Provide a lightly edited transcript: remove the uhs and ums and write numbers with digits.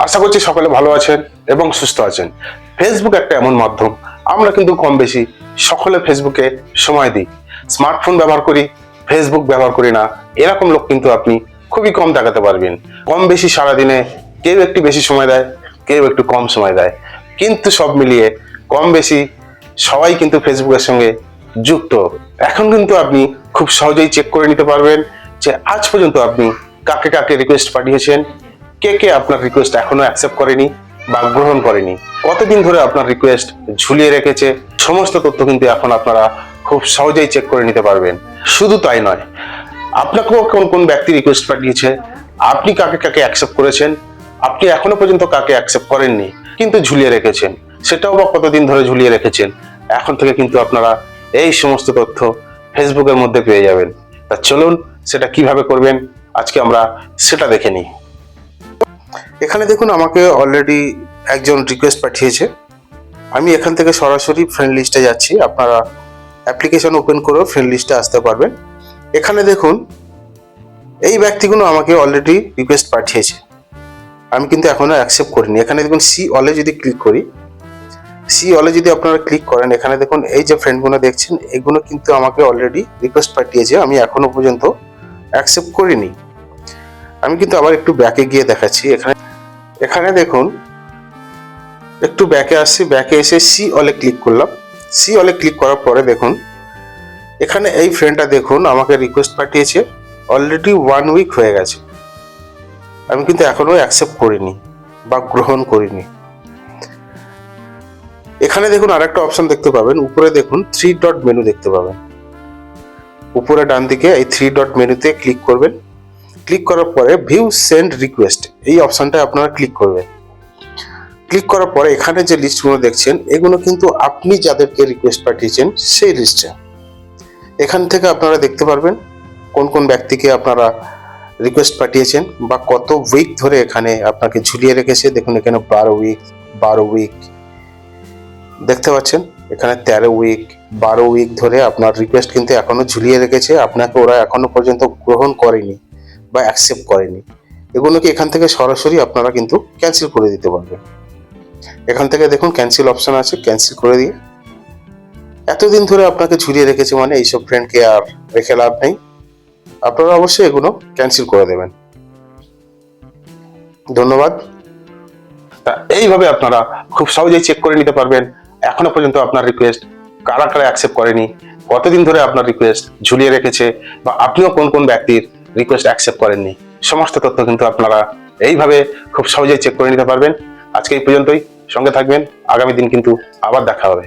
আশা করছি সকলে ভালো আছেন এবং সুস্থ আছেন। ফেসবুক একটা এমন মাধ্যম, আমরা কিন্তু কম বেশি সকলে ফেসবুকে সময় দিই। স্মার্টফোন ব্যবহার করি, ফেসবুক ব্যবহার করি না, এরকম লোক কিন্তু আপনি খুবই কম দেখাতে পারবেন। কম বেশি সারাদিনে কেউ একটু বেশি সময় দেয়, কেউ একটু কম সময় দেয়, কিন্তু সব মিলিয়ে কম বেশি সবাই কিন্তু ফেসবুকের সঙ্গে যুক্ত। এখন কিন্তু আপনি খুব সহজেই চেক করে নিতে পারবেন যে আজ পর্যন্ত আপনি কাকে কাকে রিকোয়েস্ট পাঠিয়েছেন, কে কে আপনার রিকোয়েস্ট এখনো অ্যাকসেপ্ট করেনি বা গ্রহণ করেনি, কতদিন ধরে আপনার রিকোয়েস্ট ঝুলিয়ে রেখেছে, সমস্ত তথ্য কিন্তু এখন আপনারা খুব সহজেই চেক করে নিতে পারবেন। শুধু তাই নয়, আপনাকেও কোন কোন ব্যক্তি রিকোয়েস্ট পাঠিয়েছে, আপনি কাকে কাকে অ্যাকসেপ্ট করেছেন, আপনি এখনো পর্যন্ত কাকে অ্যাকসেপ্ট করেননি কিন্তু ঝুলিয়ে রেখেছেন, সেটাও বা কতদিন ধরে ঝুলিয়ে রেখেছেন, এখন থেকে কিন্তু আপনারা এই সমস্ত তথ্য ফেসবুকের মধ্যে পেয়ে যাবেন। তা চলুন সেটা কিভাবে করবেন আজকে আমরা সেটা দেখে নিই। এখানে দেখুন আমাকে অলরেডি একজন রিকোয়েস্ট পাঠিয়েছে। আমি এখান থেকে সরাসরি ফ্রেন্ড লিস্টে যাচ্ছি। আপনারা অ্যাপ্লিকেশন ওপেন করেও ফ্রেন্ড লিস্টে আসতে পারবেন। এখানে দেখুন এই ব্যক্তিগুলো আমাকে অলরেডি রিকোয়েস্ট পাঠিয়েছে, আমি কিন্তু এখনো অ্যাকসেপ্ট করিনি। এখানে দেখুন সি অলে যদি ক্লিক করি, সি অলে যদি আপনারা ক্লিক করেন, এখানে দেখুন এই যে ফ্রেন্ডগুলো দেখছেন এগুলো কিন্তু আমাকে অলরেডি রিকোয়েস্ট পাঠিয়েছে, আমি এখনো পর্যন্ত অ্যাকসেপ্ট করিনি। আমি কিন্তু আবার একটু ব্যাকে গিয়ে দেখাচ্ছি। এখানে দেখুন একটু ব্যাকে আসছি, ব্যাকে এসে সি অলে ক্লিক করলাম। সি অলে ক্লিক করার পরে দেখুন এখানে এই ফ্রেন্ডটা দেখুন আমাকে রিকোয়েস্ট পাঠিয়েছে, অলরেডি 1 উইক হয়ে গেছে, আমি কিন্তু এখনো অ্যাকসেপ্ট করিনি বা গ্রহণ করিনি। এখানে দেখুন আরেকটা অপশন দেখতে পাবেন, উপরে দেখুন 3 ডট মেনু দেখতে পাবেন। উপরে ডান দিকে এই 3 ডট মেনুতে ক্লিক করবেন। ক্লিক করার পরে ভিউ সেন্ড রিকোয়েস্ট এই অপশনটা আপনারা ক্লিক করবেন। ক্লিক করার পরে এখানে যে লিস্টগুলো দেখছেন এগুলো কিন্তু আপনি যাদেরকে রিকোয়েস্ট পাঠিয়েছেন সেই লিস্টে। এখান থেকে আপনারা দেখতে পারবেন কোন কোন ব্যক্তিকে আপনারা রিকোয়েস্ট পাঠিয়েছেন বা কত উইক ধরে এখানে আপনাকে ঝুলিয়ে রেখেছে। দেখুন এখানে 12 উইক দেখতে পাচ্ছেন, এখানে 13 উইক, 12 উইক ধরে আপনার রিকোয়েস্ট কিন্তু এখনো ঝুলিয়ে রেখেছে, আপনাকে ওরা এখনো পর্যন্ত গ্রহণ করেনি বা অ্যাকসেপ্ট করেনি। এগুলোকে এখান থেকে সরাসরি আপনারা কিন্তু ক্যান্সেল করে দিতে পারবেন। এখান থেকে দেখুন ক্যান্সেল অপশন আছে, ক্যান্সেল করে দিয়ে এতদিন ধরে আপনাকে ঝুলিয়ে রেখেছে মানে এইসব ফ্রেন্ডকে আর রেখে লাভ নেই, আপনারা অবশ্যই এগুলো ক্যান্সেল করে দেবেন। ধন্যবাদ। তা এইভাবে আপনারা খুব সহজেই চেক করে নিতে পারবেন এখনো পর্যন্ত আপনার রিকোয়েস্ট কারা কারা অ্যাকসেপ্ট করেনি, কতদিন ধরে আপনার রিকোয়েস্ট ঝুলিয়ে রেখেছে বা আপনিও কোন কোন ব্যক্তির রিকোয়েস্ট অ্যাকসেপ্ট করেননি। সমস্ত তথ্য কিন্তু আপনারা এইভাবে খুব সহজেই চেক করে নিতে পারবেন। আজকে এই পর্যন্তই, সঙ্গে থাকবেন, আগামী দিন কিন্তু আবার দেখা হবে।